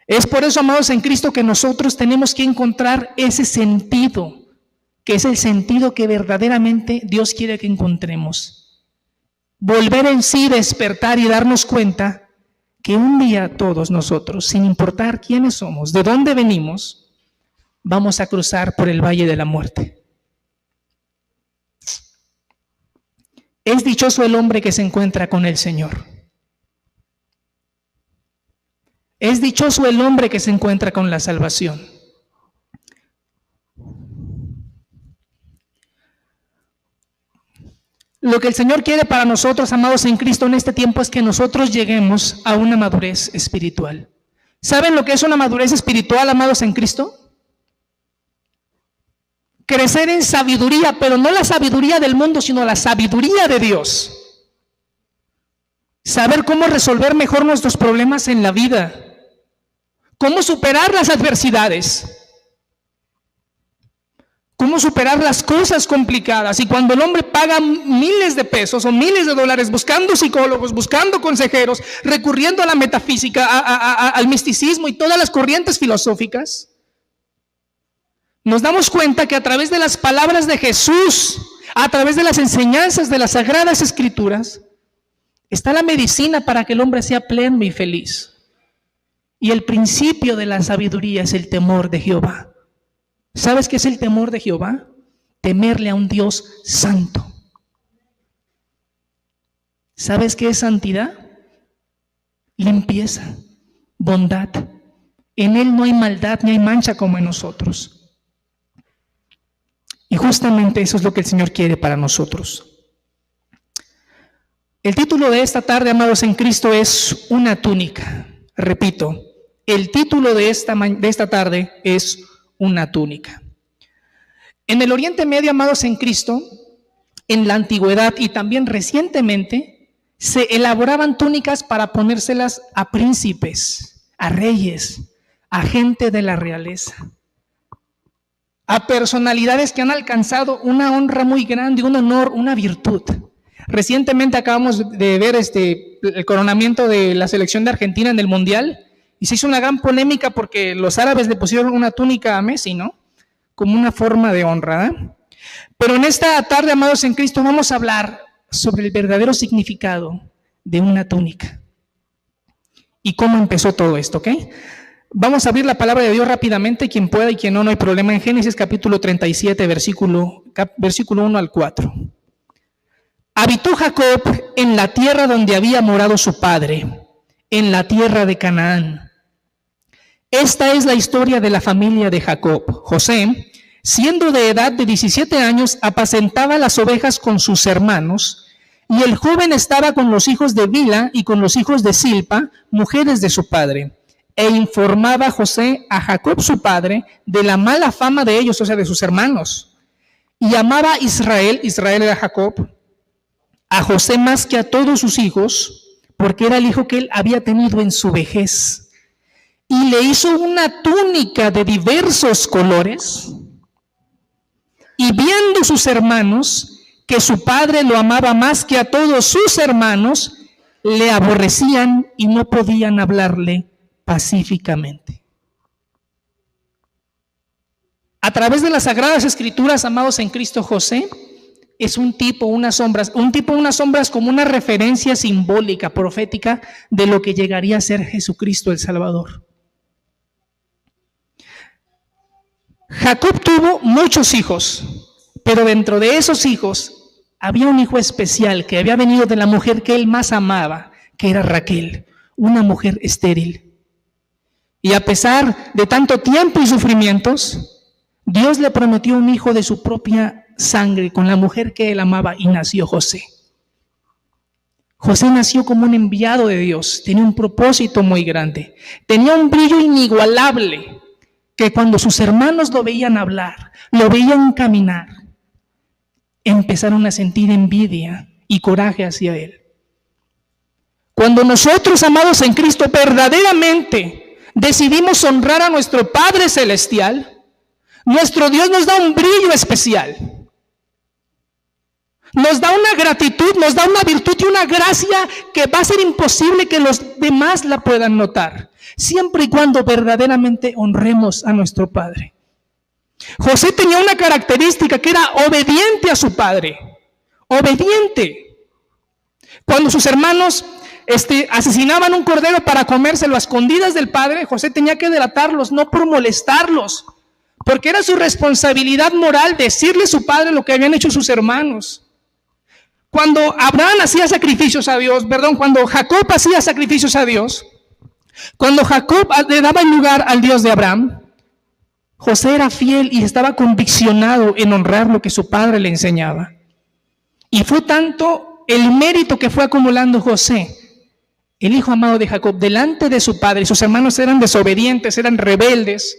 Es por eso, amados en Cristo, que nosotros tenemos que encontrar ese sentido, que es el sentido que verdaderamente Dios quiere que encontremos. Volver en sí, despertar y darnos cuenta que un día todos nosotros, sin importar quiénes somos, de dónde venimos, vamos a cruzar por el valle de la muerte. Es dichoso el hombre que se encuentra con el Señor. Es dichoso el hombre que se encuentra con la salvación. Lo que el Señor quiere para nosotros, amados en Cristo, en este tiempo es que nosotros lleguemos a una madurez espiritual. ¿Saben lo que es una madurez espiritual, amados en Cristo? Crecer en sabiduría, pero no la sabiduría del mundo, sino la sabiduría de Dios. Saber cómo resolver mejor nuestros problemas en la vida. Cómo superar las adversidades. Cómo superar las cosas complicadas. Y cuando el hombre paga miles de pesos o miles de dólares buscando psicólogos, buscando consejeros, recurriendo a la metafísica, al misticismo y todas las corrientes filosóficas, nos damos cuenta que a través de las palabras de Jesús, a través de las enseñanzas de las Sagradas Escrituras, está la medicina para que el hombre sea pleno y feliz. Y el principio de la sabiduría es el temor de Jehová. ¿Sabes qué es el temor de Jehová? Temerle a un Dios santo. ¿Sabes qué es santidad? Limpieza, bondad. En Él no hay maldad ni hay mancha como en nosotros. Y justamente eso es lo que el Señor quiere para nosotros. El título de esta tarde, amados en Cristo, es una túnica. Repito, el título de esta tarde es una túnica. En el Oriente Medio, amados en Cristo, en la antigüedad y también recientemente, se elaboraban túnicas para ponérselas a príncipes, a reyes, a gente de la realeza, a personalidades que han alcanzado una honra muy grande, un honor, una virtud. Recientemente acabamos de ver el coronamiento de la selección de Argentina en el Mundial y se hizo una gran polémica porque los árabes le pusieron una túnica a Messi, ¿no? Como una forma de honra, ¿eh? Pero en esta tarde, amados en Cristo, vamos a hablar sobre el verdadero significado de una túnica y cómo empezó todo esto, ¿ok? Vamos a abrir la palabra de Dios rápidamente, quien pueda y quien no, no hay problema, en Génesis capítulo 37, versículo 1 al 4. Habitó Jacob en la tierra donde había morado su padre, en la tierra de Canaán. Esta es la historia de la familia de Jacob. José, siendo de edad de 17 años, apacentaba las ovejas con sus hermanos, y el joven estaba con los hijos de Bilha y con los hijos de Silpa, mujeres de su padre. E informaba José a Jacob su padre de la mala fama de ellos, o sea, de sus hermanos. Y amaba Israel era Jacob, a José más que a todos sus hijos, porque era el hijo que él había tenido en su vejez. Y le hizo una túnica de diversos colores. Y viendo sus hermanos que su padre lo amaba más que a todos sus hermanos, le aborrecían y no podían hablarle pacíficamente. A través de las Sagradas Escrituras, amados en Cristo, José es un tipo, unas sombras como una referencia simbólica, profética de lo que llegaría a ser Jesucristo el Salvador. Jacob tuvo muchos hijos, pero dentro de esos hijos había un hijo especial que había venido de la mujer que él más amaba, que era Raquel, una mujer estéril. Y a pesar de tanto tiempo y sufrimientos, Dios le prometió un hijo de su propia sangre con la mujer que él amaba y nació José. José nació como un enviado de Dios, tenía un propósito muy grande, tenía un brillo inigualable que cuando sus hermanos lo veían hablar, lo veían caminar, empezaron a sentir envidia y coraje hacia él. Cuando nosotros, amados en Cristo, verdaderamente decidimos honrar a nuestro Padre Celestial, nuestro Dios nos da un brillo especial. Nos da una gratitud, nos da una virtud y una gracia que va a ser imposible que los demás la puedan notar. siempre y cuando verdaderamente honremos a nuestro padre. José tenía una característica que era obediente a su padre, obediente. Cuando sus hermanos asesinaban un cordero para comérselo a escondidas del padre, José tenía que delatarlos, no por molestarlos, porque era su responsabilidad moral decirle a su padre lo que habían hecho sus hermanos. Cuando Abraham hacía sacrificios a Dios, cuando Jacob hacía sacrificios a Dios, cuando Jacob le daba el lugar al Dios de Abraham, José era fiel y estaba conviccionado en honrar lo que su padre le enseñaba. Y fue tanto el mérito que fue acumulando José, el hijo amado de Jacob, delante de su padre. Sus hermanos eran desobedientes, eran rebeldes,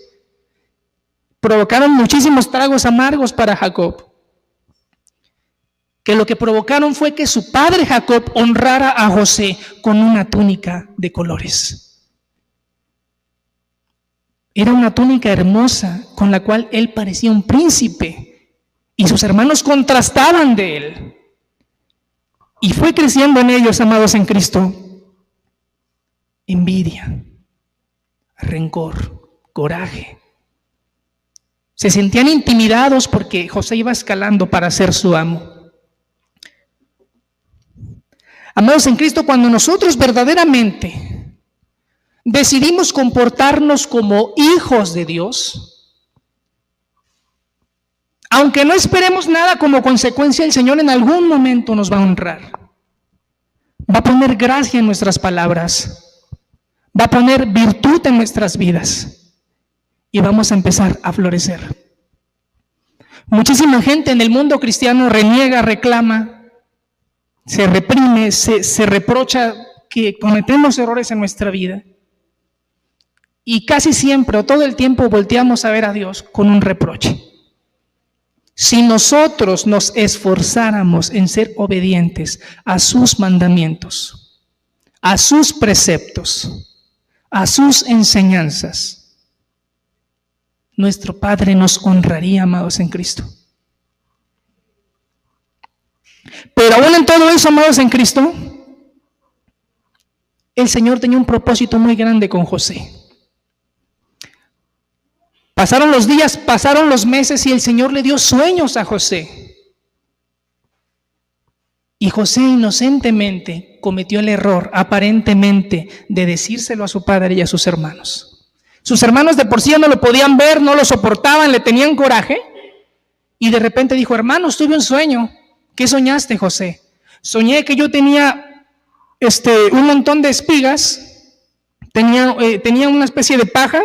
provocaron muchísimos tragos amargos para Jacob, que lo que provocaron fue que su padre Jacob honrara a José con una túnica de colores. Era una túnica hermosa con la cual él parecía un príncipe y sus hermanos contrastaban de él. Y fue creciendo en ellos, amados en Cristo, envidia, rencor, coraje. Se sentían intimidados porque José iba escalando para ser su amo. Amados en Cristo, cuando nosotros verdaderamente decidimos comportarnos como hijos de Dios, aunque no esperemos nada como consecuencia, el Señor en algún momento nos va a honrar. Va a poner gracia en nuestras palabras, va a poner virtud en nuestras vidas y vamos a empezar a florecer. Muchísima gente en el mundo cristiano reniega, reclama, se reprime, se reprocha que cometemos errores en nuestra vida. Y casi siempre o todo el tiempo volteamos a ver a Dios con un reproche. Si nosotros nos esforzáramos en ser obedientes a sus mandamientos, a sus preceptos, a sus enseñanzas, nuestro Padre nos honraría, amados en Cristo. Pero aún en todo eso, amados en Cristo, el Señor tenía un propósito muy grande con José. Pasaron los días, pasaron los meses y el Señor le dio sueños a José. Y José inocentemente cometió el error, aparentemente, de decírselo a su padre y a sus hermanos. Sus hermanos de por sí no lo podían ver, no lo soportaban, le tenían coraje. Y de repente dijo: hermanos, tuve un sueño. ¿Qué soñaste, José? Soñé que yo tenía un montón de espigas, tenía una especie de paja,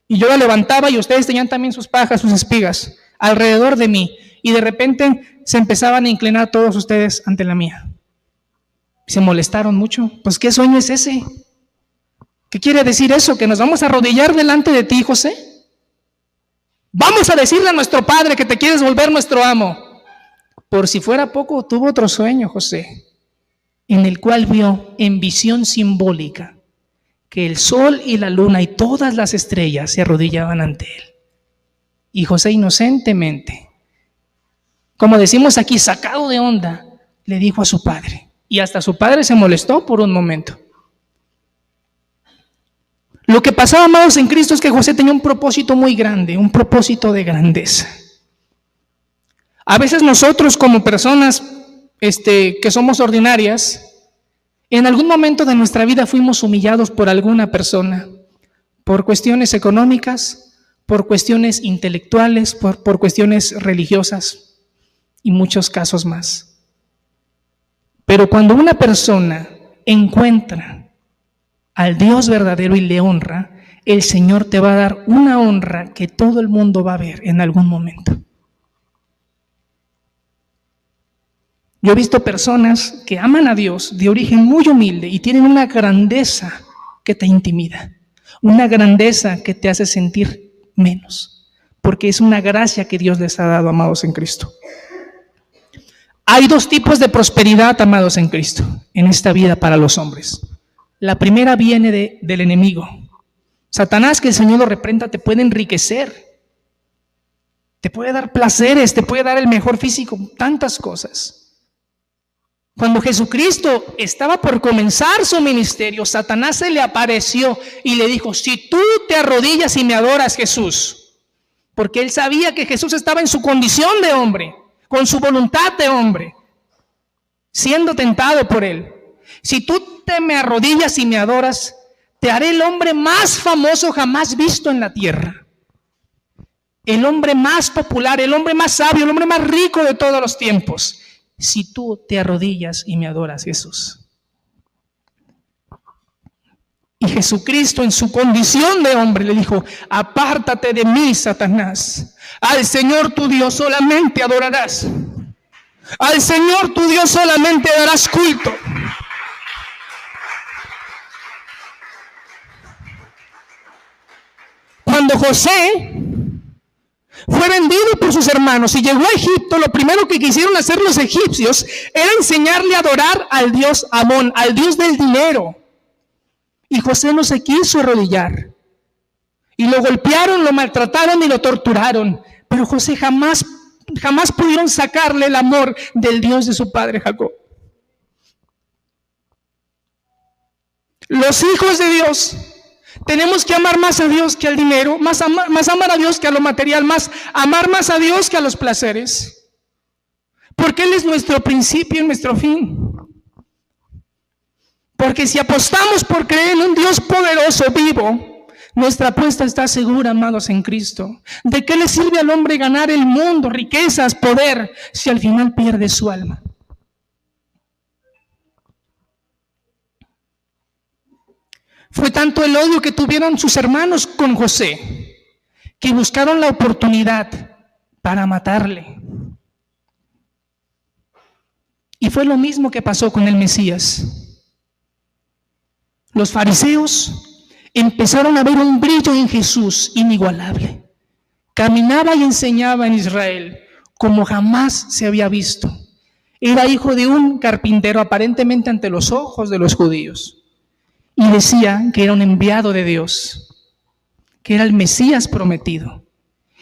y yo la levantaba y ustedes tenían también sus pajas, sus espigas, alrededor de mí. Y de repente se empezaban a inclinar todos ustedes ante la mía. Se molestaron mucho. Pues, ¿qué sueño es ese? ¿Qué quiere decir eso? ¿Que nos vamos a arrodillar delante de ti, José? Vamos a decirle a nuestro padre que te quieres volver nuestro amo. Por si fuera poco, tuvo otro sueño, José, en el cual vio en visión simbólica que el sol y la luna y todas las estrellas se arrodillaban ante él. Y José inocentemente, como decimos aquí, sacado de onda, le dijo a su padre. Y hasta su padre se molestó por un momento. Lo que pasaba, amados en Cristo, es que José tenía un propósito muy grande, un propósito de grandeza. A veces nosotros como personas que somos ordinarias, en algún momento de nuestra vida fuimos humillados por alguna persona, por cuestiones económicas, por cuestiones intelectuales, por cuestiones religiosas y muchos casos más. Pero cuando una persona encuentra al Dios verdadero y le honra, el Señor te va a dar una honra que todo el mundo va a ver en algún momento. Yo he visto personas que aman a Dios de origen muy humilde y tienen una grandeza que te intimida, una grandeza que te hace sentir menos, porque es una gracia que Dios les ha dado, amados en Cristo. Hay dos tipos de prosperidad, amados en Cristo, en esta vida para los hombres. La primera viene del enemigo. Satanás, que el Señor lo reprenda, te puede enriquecer, te puede dar placeres, te puede dar el mejor físico, tantas cosas. Cuando Jesucristo estaba por comenzar su ministerio, Satanás se le apareció y le dijo: si tú te arrodillas y me adoras, Jesús, porque él sabía que Jesús estaba en su condición de hombre, con su voluntad de hombre, siendo tentado por él. Si tú te me arrodillas y me adoras, te haré el hombre más famoso jamás visto en la tierra, el hombre más popular, el hombre más sabio, el hombre más rico de todos los tiempos. Si tú te arrodillas y me adoras, Jesús. Y Jesucristo, en su condición de hombre, le dijo: apártate de mí, Satanás. Al Señor tu Dios solamente adorarás. Al Señor tu Dios solamente darás culto. Cuando José fue vendido por sus hermanos y llegó a Egipto, lo primero que quisieron hacer los egipcios era enseñarle a adorar al dios Amón, al dios del dinero. Y José no se quiso arrodillar. Y lo golpearon, lo maltrataron y lo torturaron. Pero José jamás pudieron sacarle el amor del Dios de su padre Jacob. Los hijos de Dios tenemos que amar más a Dios que al dinero, más amar a Dios que a lo material, amar más a Dios que a los placeres. Porque Él es nuestro principio y nuestro fin. Porque si apostamos por creer en un Dios poderoso, vivo, nuestra apuesta está segura, amados en Cristo. ¿De qué le sirve al hombre ganar el mundo, riquezas, poder, si al final pierde su alma? Fue tanto el odio que tuvieron sus hermanos con José, que buscaron la oportunidad para matarle. Y fue lo mismo que pasó con el Mesías. Los fariseos empezaron a ver un brillo en Jesús inigualable. Caminaba y enseñaba en Israel como jamás se había visto. Era hijo de un carpintero, aparentemente ante los ojos de los judíos. Y decía que era un enviado de Dios, que era el Mesías prometido.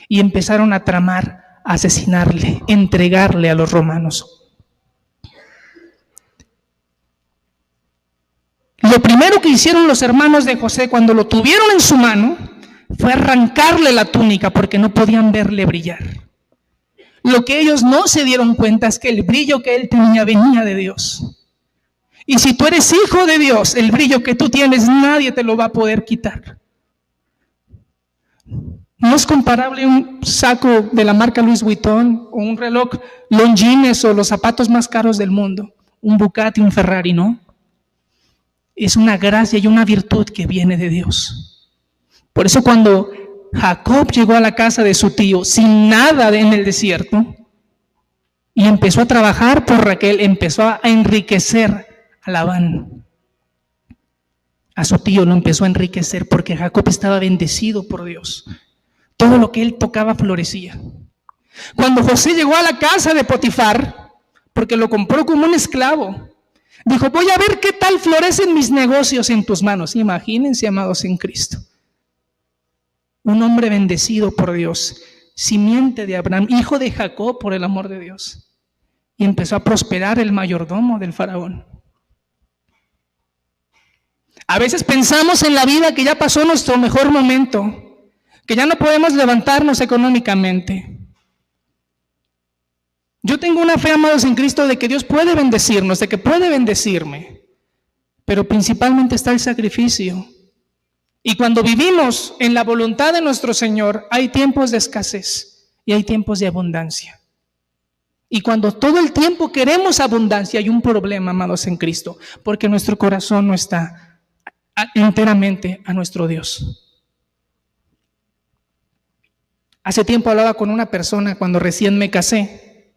Y empezaron a tramar, a asesinarle, entregarle a los romanos. Lo primero que hicieron los hermanos de José cuando lo tuvieron en su mano fue arrancarle la túnica porque no podían verle brillar. Lo que ellos no se dieron cuenta es que el brillo que él tenía venía de Dios. Y si tú eres hijo de Dios, el brillo que tú tienes nadie te lo va a poder quitar. No es comparable un saco de la marca Louis Vuitton o un reloj Longines o los zapatos más caros del mundo, un Bugatti, un Ferrari, ¿no? Es una gracia y una virtud que viene de Dios. Por eso cuando Jacob llegó a la casa de su tío sin nada en el desierto y empezó a trabajar por Raquel, empezó a enriquecer a Labán. A su tío lo empezó a enriquecer porque Jacob estaba bendecido por Dios. Todo lo que él tocaba florecía. Cuando José llegó a la casa de Potifar, porque lo compró como un esclavo, dijo: voy a ver qué tal florecen mis negocios en tus manos. Imagínense, amados en Cristo. Un hombre bendecido por Dios, simiente de Abraham, hijo de Jacob por el amor de Dios. Y empezó a prosperar el mayordomo del faraón. A veces pensamos en la vida que ya pasó nuestro mejor momento, que ya no podemos levantarnos económicamente. Yo tengo una fe, amados en Cristo, de que Dios puede bendecirnos, de que puede bendecirme, pero principalmente está el sacrificio. Y cuando vivimos en la voluntad de nuestro Señor, hay tiempos de escasez y hay tiempos de abundancia. Y cuando todo el tiempo queremos abundancia, hay un problema, amados en Cristo, porque nuestro corazón no está enteramente a nuestro Dios. Hace tiempo hablaba con una persona cuando recién me casé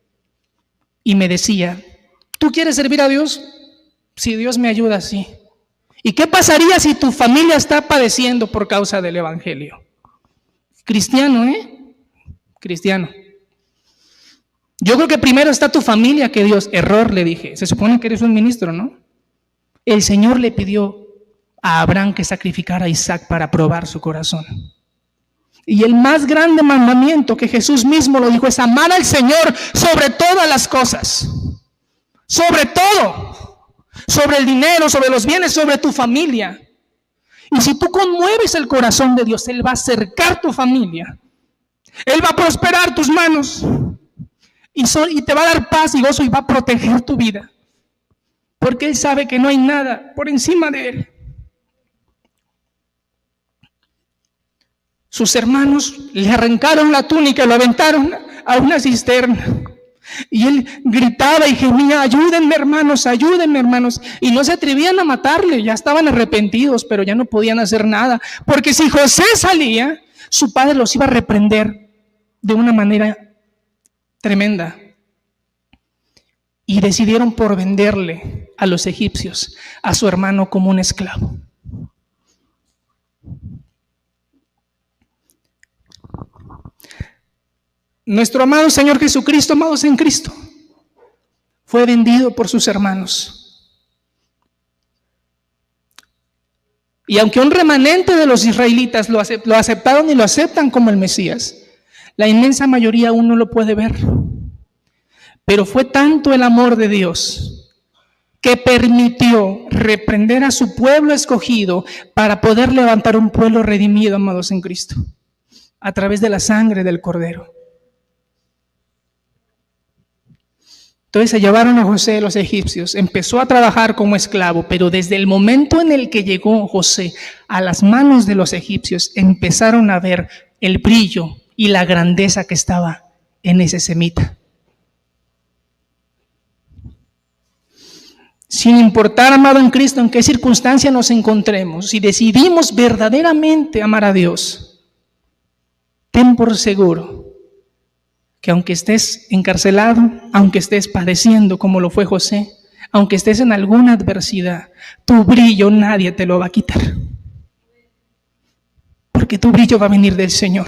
y me decía: ¿tú quieres servir a Dios? Si Dios me ayuda, sí. ¿Y qué pasaría si tu familia está padeciendo por causa del evangelio? Cristiano, Cristiano. Yo creo que primero está tu familia que Dios. Error, le dije. Se supone que eres un ministro, ¿no? El Señor le pidió a Abraham que sacrificara a Isaac para probar su corazón. Y el más grande mandamiento, que Jesús mismo lo dijo, es amar al Señor sobre todas las cosas. sobre todo, sobre el dinero, sobre los bienes, sobre tu familia. Y si tú conmueves el corazón de Dios, Él va a acercar tu familia. Él va a prosperar tus manos. Y te va a dar paz y gozo y va a proteger tu vida. Porque Él sabe que no hay nada por encima de Él. Sus hermanos le arrancaron la túnica, lo aventaron a una cisterna. Y él gritaba y gemía: ayúdenme hermanos, ayúdenme hermanos. Y no se atrevían a matarle, ya estaban arrepentidos, pero ya no podían hacer nada. Porque si José salía, su padre los iba a reprender de una manera tremenda. Y decidieron por venderle a los egipcios, a su hermano, como un esclavo. Nuestro amado Señor Jesucristo, amados en Cristo, fue vendido por sus hermanos. Y aunque un remanente de los israelitas lo aceptaron y lo aceptan como el Mesías, la inmensa mayoría aún no lo puede ver. Pero fue tanto el amor de Dios que permitió reprender a su pueblo escogido para poder levantar un pueblo redimido, amados en Cristo, a través de la sangre del Cordero. Entonces se llevaron a José los egipcios, empezó a trabajar como esclavo, pero desde el momento en el que llegó José a las manos de los egipcios, empezaron a ver el brillo y la grandeza que estaba en ese semita. Sin importar, amado en Cristo, en qué circunstancia nos encontremos, si decidimos verdaderamente amar a Dios, ten por seguro que aunque estés encarcelado, aunque estés padeciendo como lo fue José, aunque estés en alguna adversidad, tu brillo nadie te lo va a quitar. Porque tu brillo va a venir del Señor.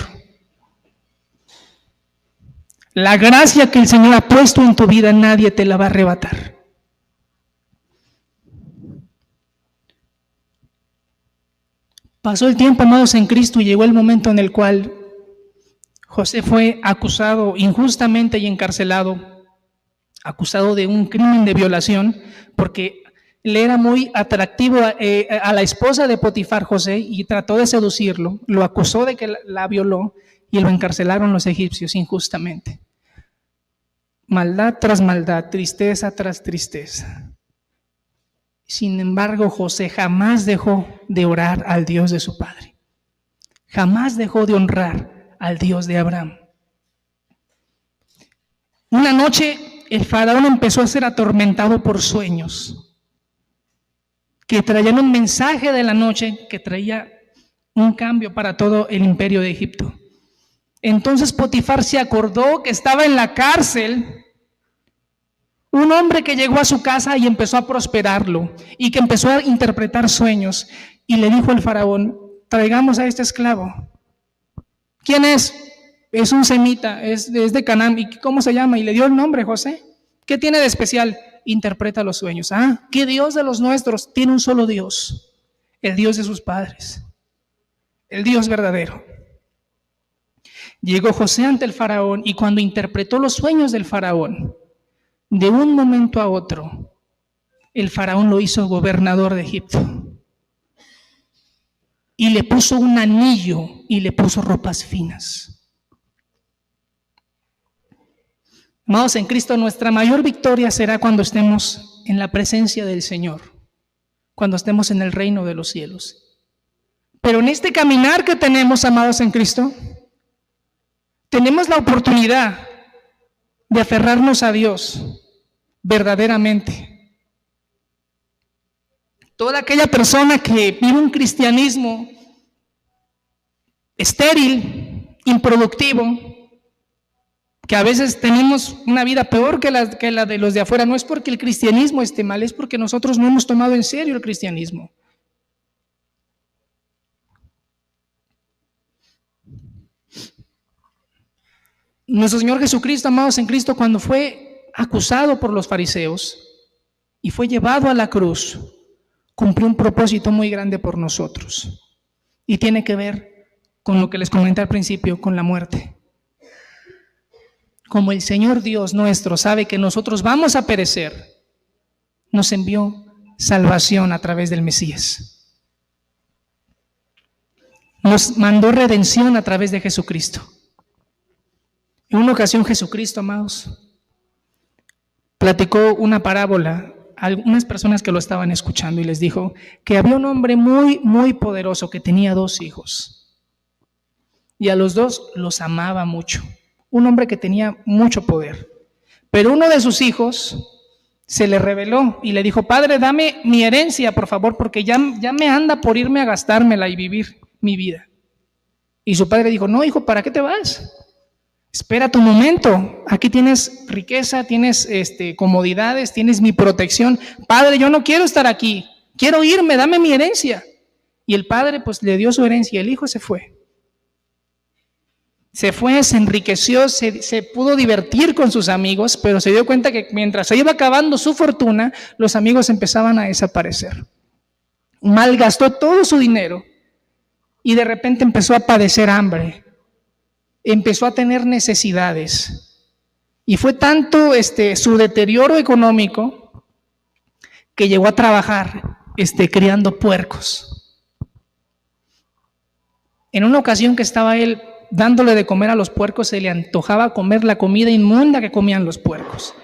La gracia que el Señor ha puesto en tu vida nadie te la va a arrebatar. Pasó el tiempo, amados en Cristo, y llegó el momento en el cual José fue acusado injustamente y encarcelado, acusado de un crimen de violación, porque le era muy atractivo a la esposa de Potifar, José, y trató de seducirlo, lo acusó de que la violó y lo encarcelaron los egipcios injustamente. Maldad tras maldad, tristeza tras tristeza. Sin embargo, José jamás dejó de orar al Dios de su padre, jamás dejó de honrar al Dios de Abraham. Una noche el faraón empezó a ser atormentado por sueños que traían un mensaje de la noche que traía un cambio para todo el imperio de Egipto. Entonces Potifar se acordó que estaba en la cárcel un hombre que llegó a su casa y empezó a prosperarlo y que empezó a interpretar sueños, y le dijo al faraón: traigamos a este esclavo. ¿Quién es? Es un semita, es de Canaán. ¿Y cómo se llama? Y le dio el nombre: José. ¿Qué tiene de especial? Interpreta los sueños. Ah, ¿qué Dios de los nuestros? Tiene un solo Dios, el Dios de sus padres, el Dios verdadero. Llegó José ante el faraón, y cuando interpretó los sueños del faraón, de un momento a otro, el faraón lo hizo gobernador de Egipto. Y le puso un anillo y le puso ropas finas. Amados en Cristo, nuestra mayor victoria será cuando estemos en la presencia del Señor, cuando estemos en el reino de los cielos. Pero en este caminar que tenemos, amados en Cristo, tenemos la oportunidad de aferrarnos a Dios verdaderamente. Toda aquella persona que vive un cristianismo estéril, improductivo, que a veces tenemos una vida peor que la de los de afuera, no es porque el cristianismo esté mal, es porque nosotros no hemos tomado en serio el cristianismo. Nuestro Señor Jesucristo, amados en Cristo, cuando fue acusado por los fariseos y fue llevado a la cruz, cumplió un propósito muy grande por nosotros, y tiene que ver con lo que les comenté al principio, con la muerte. Como el Señor Dios nuestro sabe que nosotros vamos a perecer, nos envió salvación a través del Mesías. Nos mandó redención a través de Jesucristo. En una ocasión Jesucristo, amados, platicó una parábola a algunas personas que lo estaban escuchando y les dijo que había un hombre muy, muy poderoso que tenía 2 hijos y a los 2 los amaba mucho. Un hombre que tenía mucho poder, pero uno de sus hijos se le rebeló y le dijo: Padre, dame mi herencia, por favor, porque ya me anda por irme a gastármela y vivir mi vida. Y su padre dijo: no, hijo, ¿para qué te vas? Espera tu momento, aquí tienes riqueza, tienes comodidades, tienes mi protección. Padre, yo no quiero estar aquí, quiero irme, dame mi herencia. Y el padre pues le dio su herencia y el hijo se fue. Se fue, se enriqueció, se pudo divertir con sus amigos, pero se dio cuenta que mientras se iba acabando su fortuna, los amigos empezaban a desaparecer. Malgastó todo su dinero y de repente empezó a padecer hambre. Empezó a tener necesidades y fue tanto su deterioro económico que llegó a trabajar criando puercos. En una ocasión que estaba él dándole de comer a los puercos, se le antojaba comer la comida inmunda que comían los puercos.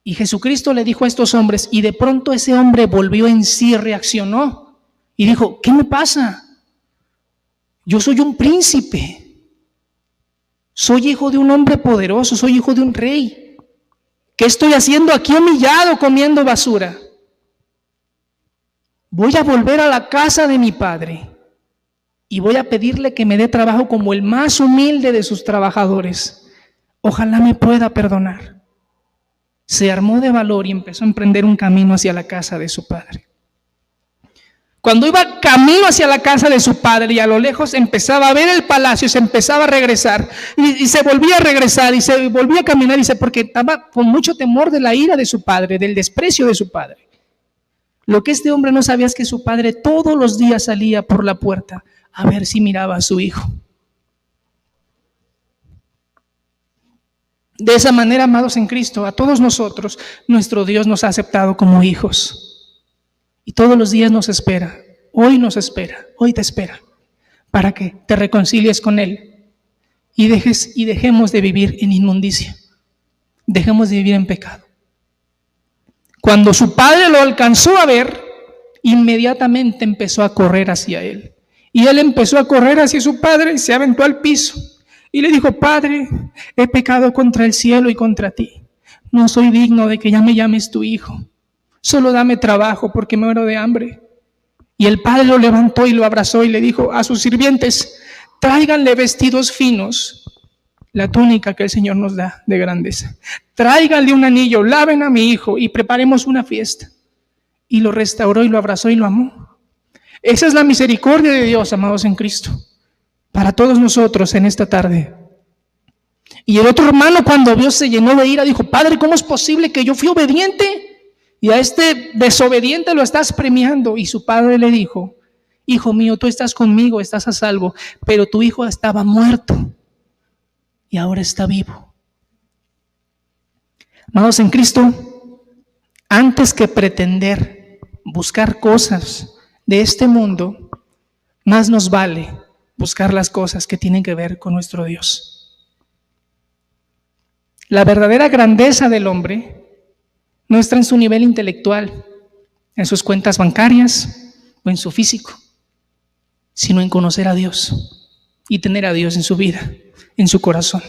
Y Jesucristo le dijo a estos hombres, y de pronto ese hombre volvió en sí, reaccionó y dijo: ¿qué me pasa? Yo soy un príncipe. Soy hijo de un hombre poderoso, soy hijo de un rey. ¿Qué estoy haciendo aquí humillado comiendo basura? Voy a volver a la casa de mi padre y voy a pedirle que me dé trabajo como el más humilde de sus trabajadores. Ojalá me pueda perdonar. Se armó de valor y empezó a emprender un camino hacia la casa de su padre. Cuando iba camino hacia la casa de su padre y a lo lejos empezaba a ver el palacio, se empezaba a regresar y se volvía a regresar y se volvía a caminar, dice, porque estaba con mucho temor de la ira de su padre, del desprecio de su padre. Lo que este hombre no sabía es que su padre todos los días salía por la puerta a ver si miraba a su hijo. De esa manera, amados en Cristo, a todos nosotros, nuestro Dios nos ha aceptado como hijos. Y todos los días nos espera, hoy te espera, para que te reconcilies con Él y dejemos de vivir en inmundicia, dejemos de vivir en pecado. Cuando su padre lo alcanzó a ver, inmediatamente empezó a correr hacia él. Y él empezó a correr hacia su padre y se aventó al piso. Y le dijo: Padre, he pecado contra el cielo y contra ti. No soy digno de que ya me llames tu hijo. Solo dame trabajo porque me muero de hambre. Y el padre lo levantó y lo abrazó y le dijo a sus sirvientes: tráiganle vestidos finos, la túnica que el Señor nos da de grandeza. Tráiganle un anillo, laven a mi hijo y preparemos una fiesta. Y lo restauró y lo abrazó y lo amó. Esa es la misericordia de Dios, amados en Cristo, para todos nosotros en esta tarde. Y el otro hermano, cuando vio, se llenó de ira, dijo: Padre, ¿cómo es posible que yo fui obediente y a este desobediente lo estás premiando? Y su padre le dijo: Hijo mío, tú estás conmigo, estás a salvo, pero tu hijo estaba muerto y ahora está vivo. Amados en Cristo, antes que pretender buscar cosas de este mundo, más nos vale buscar las cosas que tienen que ver con nuestro Dios. La verdadera grandeza del hombre no está en su nivel intelectual, en sus cuentas bancarias o en su físico, sino en conocer a Dios y tener a Dios en su vida, en su corazón.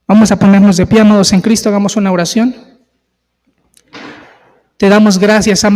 Vamos a ponernos de pie, amados en Cristo, hagamos una oración. Te damos gracias,